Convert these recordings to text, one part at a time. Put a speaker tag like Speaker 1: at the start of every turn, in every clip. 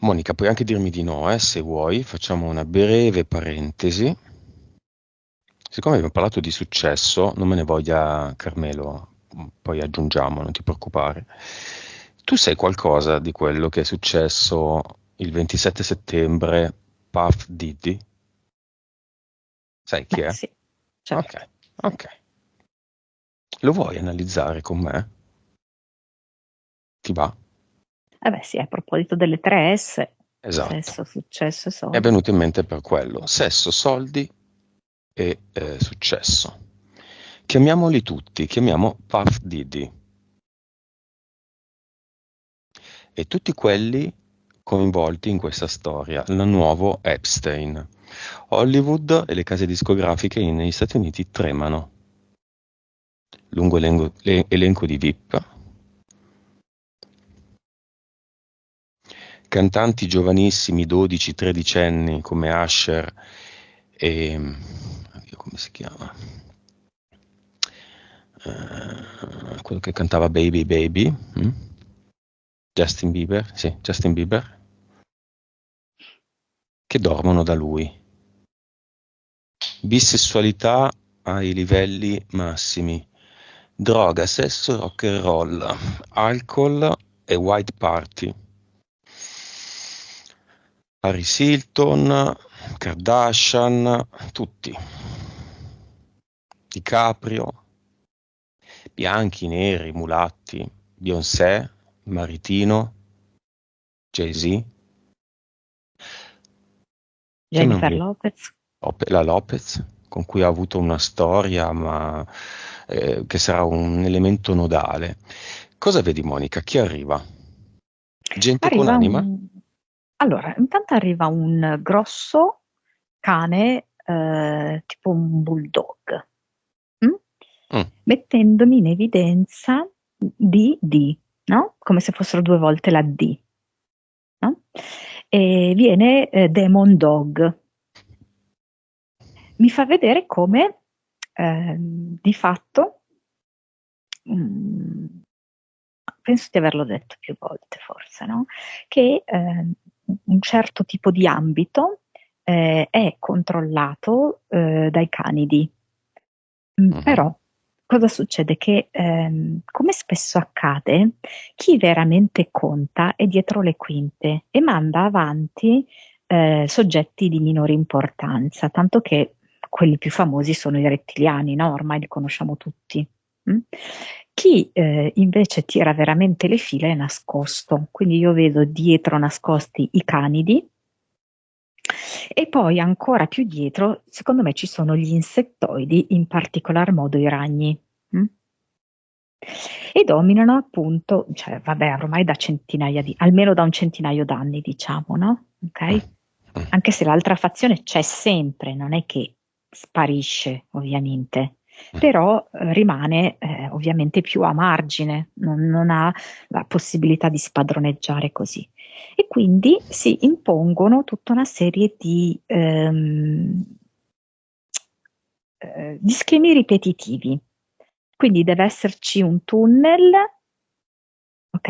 Speaker 1: Monica, puoi anche dirmi di no, se vuoi, facciamo una breve parentesi. Siccome abbiamo parlato di successo, non me ne voglia Carmelo, poi aggiungiamo, non ti preoccupare. Tu sai qualcosa di quello che è successo il 27 settembre, Puff Diddy? Sai chi
Speaker 2: Beh,
Speaker 1: è?
Speaker 2: sì, certo.
Speaker 1: Ok, ok. Lo vuoi analizzare con me? Ti va?
Speaker 2: Beh, sì, a proposito delle tre S,
Speaker 1: Esatto.
Speaker 2: sesso, successo e
Speaker 1: È
Speaker 2: soldi.
Speaker 1: venuto in mente per quello. Sesso, soldi e successo. Chiamiamoli tutti, chiamiamo Puff Diddy. E tutti quelli coinvolti in questa storia, il nuovo Epstein. Hollywood e le case discografiche negli Stati Uniti tremano. Lungo elenco di VIP, cantanti giovanissimi, 12-13 anni come Usher e... oddio, come si chiama? Quello che cantava Baby Baby, Justin Bieber, sì, Justin Bieber, che dormono da lui. Bisessualità ai livelli massimi. Droga, sesso, rock and roll, alcol e white party. Paris Hilton, Kardashian, tutti. DiCaprio, bianchi, neri, mulatti, Beyoncé, Maritino, Jay-Z.
Speaker 2: Jennifer
Speaker 1: Chiamiamoli
Speaker 2: Lopez.
Speaker 1: La Lopez, con cui ha avuto una storia, ma che sarà un elemento nodale. Cosa vedi, Monica? Chi arriva? Gente con
Speaker 2: Arriva
Speaker 1: anima?
Speaker 2: un... Allora, intanto arriva un grosso cane, tipo un bulldog, mm?
Speaker 1: Mm,
Speaker 2: Mettendomi in evidenza D, no? Come se fossero due volte la D, no? E viene Demon Dog. Mi fa vedere come di fatto, mm, penso di averlo detto più volte forse, no? Che un certo tipo di ambito è controllato dai canidi.
Speaker 1: mhm.
Speaker 2: Però cosa succede? Che come spesso accade, chi veramente conta è dietro le quinte e manda avanti soggetti di minore importanza, tanto che quelli più famosi sono i rettiliani, no? Ormai li conosciamo tutti. Mm? Chi invece tira veramente le fila è nascosto, quindi io vedo dietro nascosti i canidi e poi ancora più dietro, secondo me, ci sono gli insettoidi, in particolar modo i ragni. Mm? E dominano appunto, cioè, vabbè, ormai da centinaia di, almeno da un centinaio d'anni, diciamo, no?
Speaker 1: Mm,
Speaker 2: Ok?
Speaker 1: mm,
Speaker 2: Anche se l'altra fazione c'è sempre, non è che sparisce, ovviamente,
Speaker 1: mm.
Speaker 2: però rimane ovviamente più a margine, non ha la possibilità di spadroneggiare così. E quindi si impongono tutta una serie di schemi ripetitivi. Quindi deve esserci un tunnel, ok?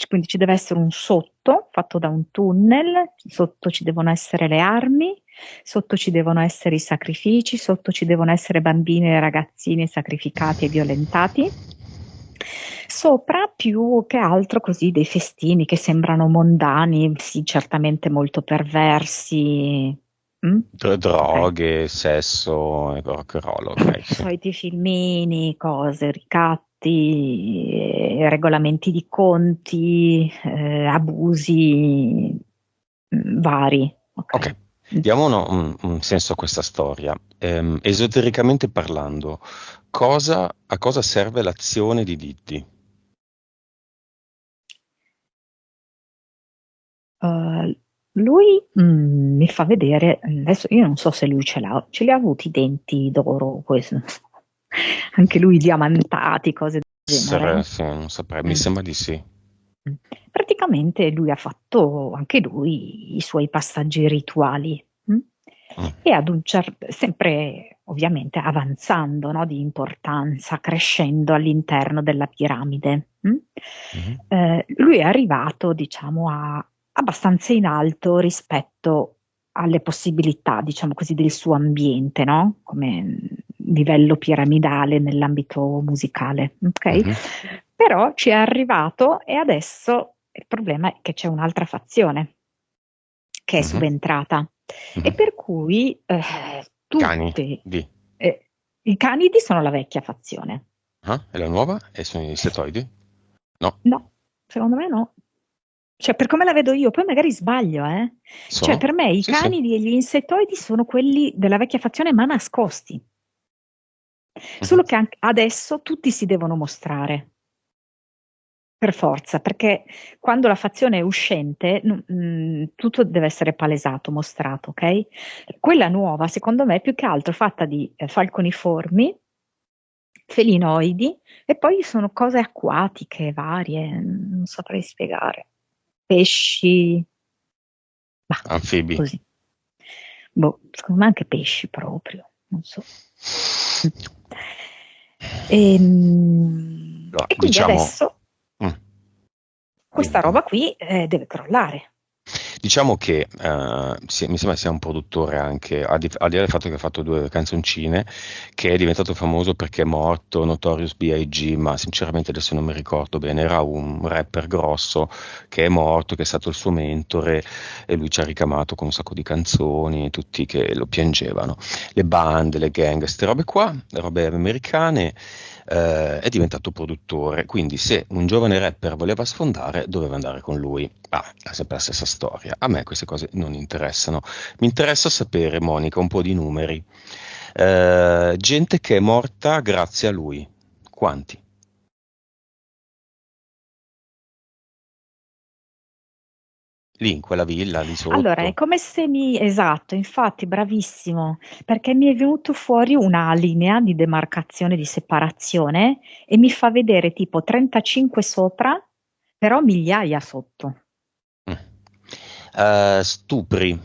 Speaker 2: Quindi ci deve essere un sotto fatto da un tunnel, sotto ci devono essere le armi, sotto ci devono essere i sacrifici, sotto ci devono essere bambini e ragazzini sacrificati e violentati. Sopra più che altro così dei festini che sembrano mondani, sì, certamente molto perversi. Mm? Ok.
Speaker 1: Droghe, sesso, e rock and roll, ok,
Speaker 2: I
Speaker 1: sì.
Speaker 2: soliti filmini, cose, ricatti, regolamenti di conti, abusi vari, ok?
Speaker 1: Ok, diamo un senso a questa storia. Esotericamente parlando, a cosa serve l'azione di Diddy?
Speaker 2: Lui mi fa vedere, adesso io non so se lui ce li ha avuti i denti d'oro, questo. Anche lui diamantati, cose del
Speaker 1: Essere,
Speaker 2: genere.
Speaker 1: sì, non saprei, mi
Speaker 2: Mm.
Speaker 1: sembra di sì.
Speaker 2: Mm. Praticamente lui ha fatto anche lui i suoi passaggi rituali. Mm?
Speaker 1: Mm.
Speaker 2: e ad un sempre ovviamente avanzando, no, di importanza, crescendo all'interno della piramide.
Speaker 1: Mhm.
Speaker 2: Lui è arrivato, diciamo, abbastanza in alto rispetto alle possibilità, diciamo così, del suo ambiente, no? Come livello piramidale nell'ambito musicale, ok?
Speaker 1: Mhm.
Speaker 2: Però ci è arrivato e adesso il problema è che c'è un'altra fazione che è
Speaker 1: Mhm.
Speaker 2: subentrata e
Speaker 1: Mhm.
Speaker 2: per cui
Speaker 1: Cani
Speaker 2: tutti
Speaker 1: di.
Speaker 2: i canidi sono la vecchia fazione.
Speaker 1: Ah, è la nuova? E sono i setoidi? No,
Speaker 2: No, secondo me no. Cioè, per come la vedo io, poi magari sbaglio, eh? Cioè,
Speaker 1: sono?
Speaker 2: per me i
Speaker 1: Sì, sì.
Speaker 2: canidi e gli insettoidi sono quelli della vecchia fazione, ma nascosti.
Speaker 1: Mhm.
Speaker 2: Solo che anche adesso tutti si devono mostrare. Per forza, perché quando la fazione è uscente, tutto deve essere palesato, mostrato, ok? Quella nuova, secondo me, è più che altro fatta di falconiformi, felinoidi e poi sono cose acquatiche varie, non saprei spiegare. Pesci, ma
Speaker 1: Anfibi.
Speaker 2: così. Boh, secondo me anche pesci proprio, non so. Mm.
Speaker 1: Allora,
Speaker 2: E quindi
Speaker 1: diciamo,
Speaker 2: adesso
Speaker 1: mm,
Speaker 2: questa
Speaker 1: dimmi, dimmi.
Speaker 2: roba qui deve crollare.
Speaker 1: Diciamo che mi sembra sia un produttore anche, al di là del fatto che ha fatto due canzoncine, che è diventato famoso perché è morto Notorious B.I.G., ma sinceramente adesso non mi ricordo bene, era un rapper grosso che è morto, che è stato il suo mentore e lui ci ha ricamato con un sacco di canzoni, tutti che lo piangevano. Le bande, le gang, queste robe qua, le robe americane, è diventato produttore, quindi se un giovane rapper voleva sfondare doveva andare con lui. Ah, è sempre la stessa storia. A me queste cose non interessano. Mi interessa sapere, Monica, un po' di numeri. Gente che è morta grazie a lui. Quanti? Lì in quella villa, lì
Speaker 2: Allora, è
Speaker 1: sotto.
Speaker 2: come se esatto, infatti, bravissimo, perché mi è venuto fuori una linea di demarcazione, di separazione e mi fa vedere tipo 35 sopra, però migliaia sotto.
Speaker 1: Mm. Stupri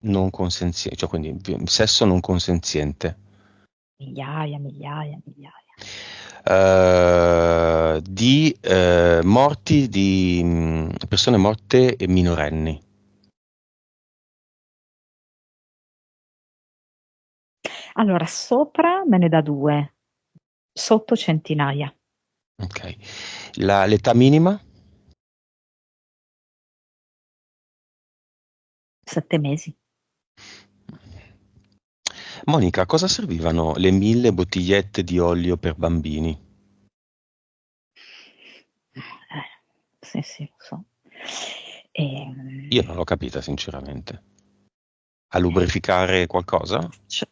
Speaker 1: non consenzienti, cioè quindi sesso non consenziente.
Speaker 2: Migliaia, migliaia, migliaia.
Speaker 1: Di morti di persone morte e minorenni.
Speaker 2: Allora, sopra me ne dà due, sotto centinaia,
Speaker 1: Ok. L'età minima?
Speaker 2: 7 mesi.
Speaker 1: Monica, a cosa servivano le 1000 bottigliette di olio per bambini?
Speaker 2: Sì, sì, lo so.
Speaker 1: Io non l'ho capita, sinceramente. A lubrificare qualcosa?
Speaker 2: Sì.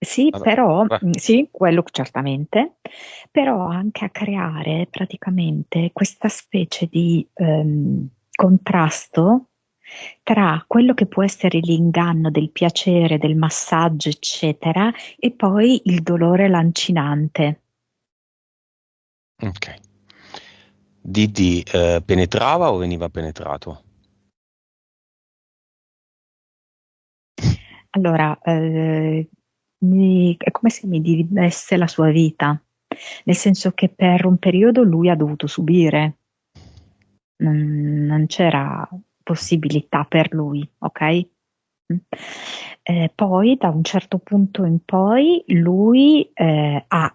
Speaker 2: Sì,
Speaker 1: Vabbè,
Speaker 2: però,
Speaker 1: va.
Speaker 2: sì, quello certamente, però anche a creare praticamente questa specie di contrasto tra quello che può essere l'inganno del piacere, del massaggio, eccetera, e poi il dolore lancinante.
Speaker 1: Ok. Didi penetrava o veniva penetrato?
Speaker 2: Allora, è come se mi dividesse la sua vita, nel senso che per un periodo lui ha dovuto subire, non c'era possibilità per lui, ok? Mm. Poi da un certo punto in poi lui ha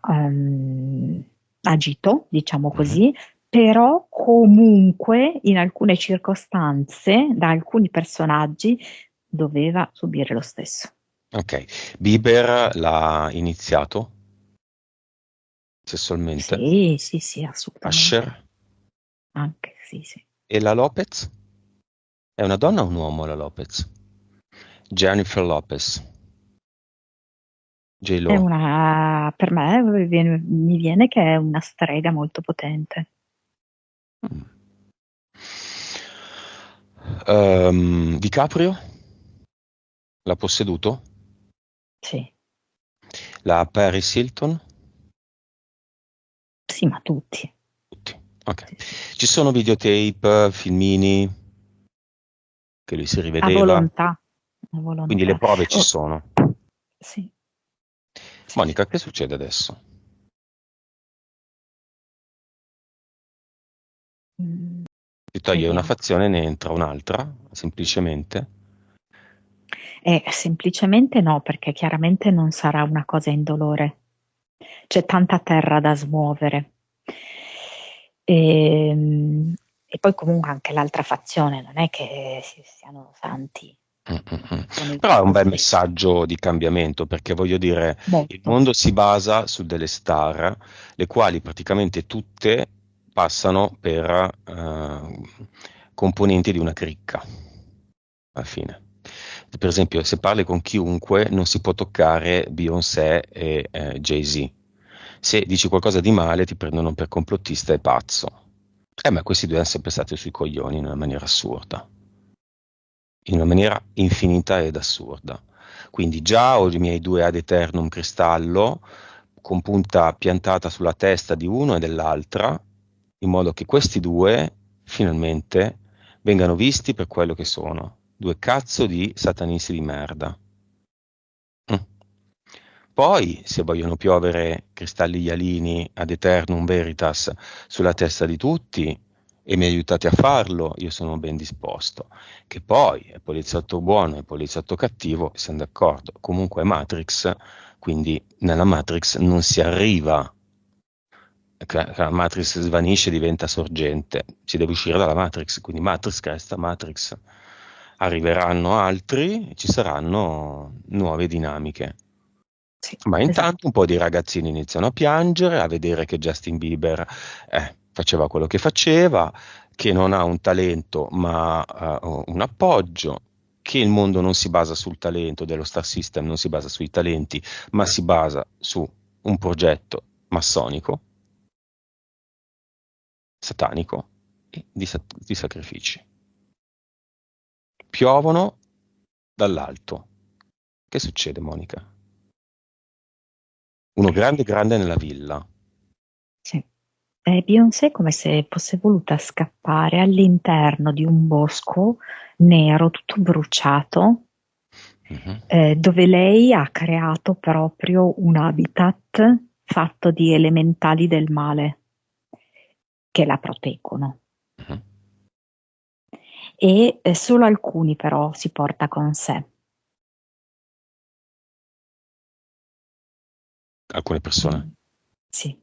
Speaker 2: agito, diciamo
Speaker 1: Mhm.
Speaker 2: così, però comunque in alcune circostanze, da alcuni personaggi, doveva subire lo stesso.
Speaker 1: Ok. Bieber l'ha iniziato sessualmente?
Speaker 2: Sì, sì, sì, assolutamente.
Speaker 1: Usher?
Speaker 2: Anche sì, sì.
Speaker 1: E la Lopez? È una donna o un uomo la Lopez? Jennifer Lopez.
Speaker 2: È
Speaker 1: J-Lo.
Speaker 2: per me mi viene che è una strega molto potente.
Speaker 1: Mm. DiCaprio? L'ha posseduto?
Speaker 2: Sì,
Speaker 1: La Paris Hilton?
Speaker 2: sì, ma tutti.
Speaker 1: Tutti. Ok.
Speaker 2: Sì, sì.
Speaker 1: Ci sono videotape, filmini che lui si
Speaker 2: A
Speaker 1: rivedeva?
Speaker 2: volontà. una
Speaker 1: Quindi le
Speaker 2: volontà.
Speaker 1: prove ci
Speaker 2: Oh,
Speaker 1: sono.
Speaker 2: sì, sì, sì.
Speaker 1: Monica, che succede adesso?
Speaker 2: Mm,
Speaker 1: Si toglie una
Speaker 2: vediamo.
Speaker 1: fazione e ne entra un'altra, semplicemente.
Speaker 2: Semplicemente no, perché chiaramente non sarà una cosa indolore. C'è tanta terra da smuovere. E, e poi comunque anche l'altra fazione, non è che siano santi,
Speaker 1: Mm, mm, mm.
Speaker 2: sono i
Speaker 1: Però è un bel
Speaker 2: guasti,
Speaker 1: messaggio di cambiamento, perché voglio dire, il
Speaker 2: molto.
Speaker 1: mondo si basa su delle star, le quali praticamente tutte passano per componenti di una cricca, alla fine. Per esempio, se parli con chiunque, non si può toccare Beyoncé e Jay-Z. Se dici qualcosa di male, ti prendono per complottista e pazzo. Ma questi due hanno sempre stati sui coglioni in una maniera assurda, in una maniera infinita ed assurda. Quindi già ho i miei due ad eternum cristallo con punta piantata sulla testa di uno e dell'altra, in modo che questi due finalmente vengano visti per quello che sono, due cazzo di satanisti di merda. Mm. Poi, se vogliono piovere cristalli ialini ad eternum veritas sulla testa di tutti e mi aiutate a farlo, io sono ben disposto. Che poi è poliziotto buono e poliziotto cattivo, siamo d'accordo. Comunque è Matrix, quindi nella Matrix non si arriva, la Matrix svanisce e diventa sorgente, si deve uscire dalla Matrix, quindi Matrix resta Matrix. Arriveranno altri e ci saranno nuove dinamiche.
Speaker 2: Sì,
Speaker 1: Ma intanto
Speaker 2: esatto.
Speaker 1: un po' di ragazzini iniziano a piangere, a vedere che Justin Bieber faceva quello che faceva, che non ha un talento ma un appoggio, che il mondo non si basa sul talento, dello Star System non si basa sui talenti, ma si basa su un progetto massonico, satanico e di sacrifici. Piovono dall'alto. Che succede, Monica? Uno grande grande nella villa.
Speaker 2: Sì. Beyoncé è come se fosse voluta scappare all'interno di un bosco nero, tutto bruciato,
Speaker 1: Mhm.
Speaker 2: dove lei ha creato proprio un habitat fatto di elementali del male che la proteggono.
Speaker 1: Mhm.
Speaker 2: E solo alcuni però si porta con sé.
Speaker 1: Alcune persone.
Speaker 2: Mm, sì,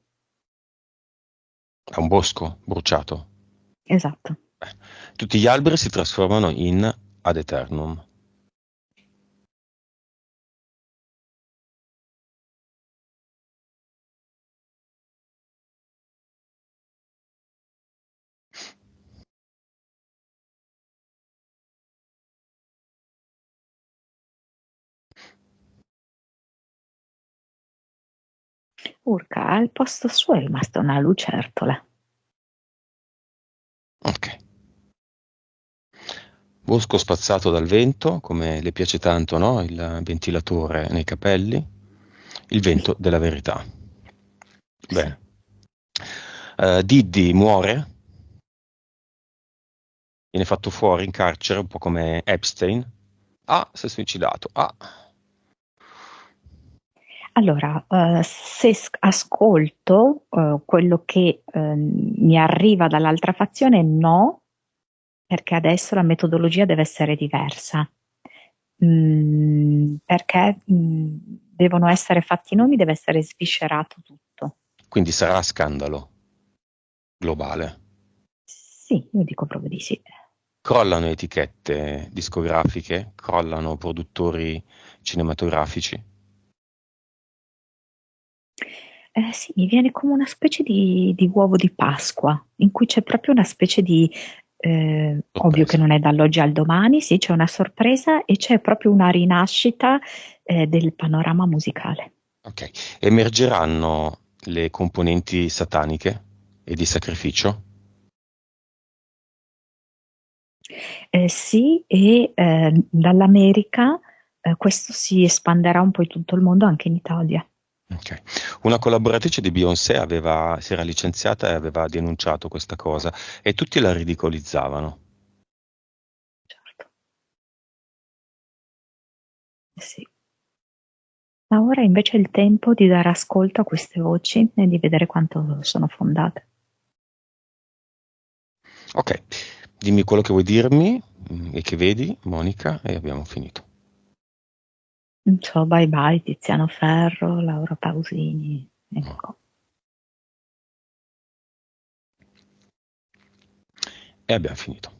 Speaker 1: È un bosco bruciato.
Speaker 2: esatto.
Speaker 1: Tutti gli alberi si trasformano in ad eternum.
Speaker 2: Urca, al posto suo è rimasta una lucertola.
Speaker 1: Ok. Bosco spazzato dal vento, come le piace tanto, no? Il ventilatore nei capelli. Il
Speaker 2: Sì,
Speaker 1: vento della verità.
Speaker 2: sì.
Speaker 1: Bene. Diddy muore, viene fatto fuori in carcere, un po' come Epstein. Ah, si è suicidato. Ah,
Speaker 2: Allora, se ascolto quello che mi arriva dall'altra fazione, no, perché adesso la metodologia deve essere diversa. Perché devono essere fatti i nomi, deve essere sviscerato tutto.
Speaker 1: quindi sarà scandalo globale.
Speaker 2: Sì, io dico proprio di sì.
Speaker 1: Crollano etichette discografiche, crollano produttori cinematografici.
Speaker 2: Sì, mi viene come una specie di uovo di Pasqua, in cui c'è proprio una specie di, ovvio che
Speaker 1: Sorpresa.
Speaker 2: non è dall'oggi al domani, sì, c'è una sorpresa e c'è proprio una rinascita, del panorama musicale.
Speaker 1: Ok, emergeranno le componenti sataniche e di sacrificio?
Speaker 2: Sì, e dall'America, questo si espanderà un po' in tutto il mondo, anche in Italia.
Speaker 1: Ok. Una collaboratrice di Beyoncé si era licenziata e aveva denunciato questa cosa e tutti la ridicolizzavano.
Speaker 2: Certo. Sì. Ma ora invece è il tempo di dare ascolto a queste voci e di vedere quanto sono fondate.
Speaker 1: Ok, dimmi quello che vuoi dirmi e che vedi, Monica, e abbiamo finito.
Speaker 2: Ciao, bye bye, Tiziano Ferro, Laura Pausini,
Speaker 1: Oh.
Speaker 2: ecco.
Speaker 1: E abbiamo finito.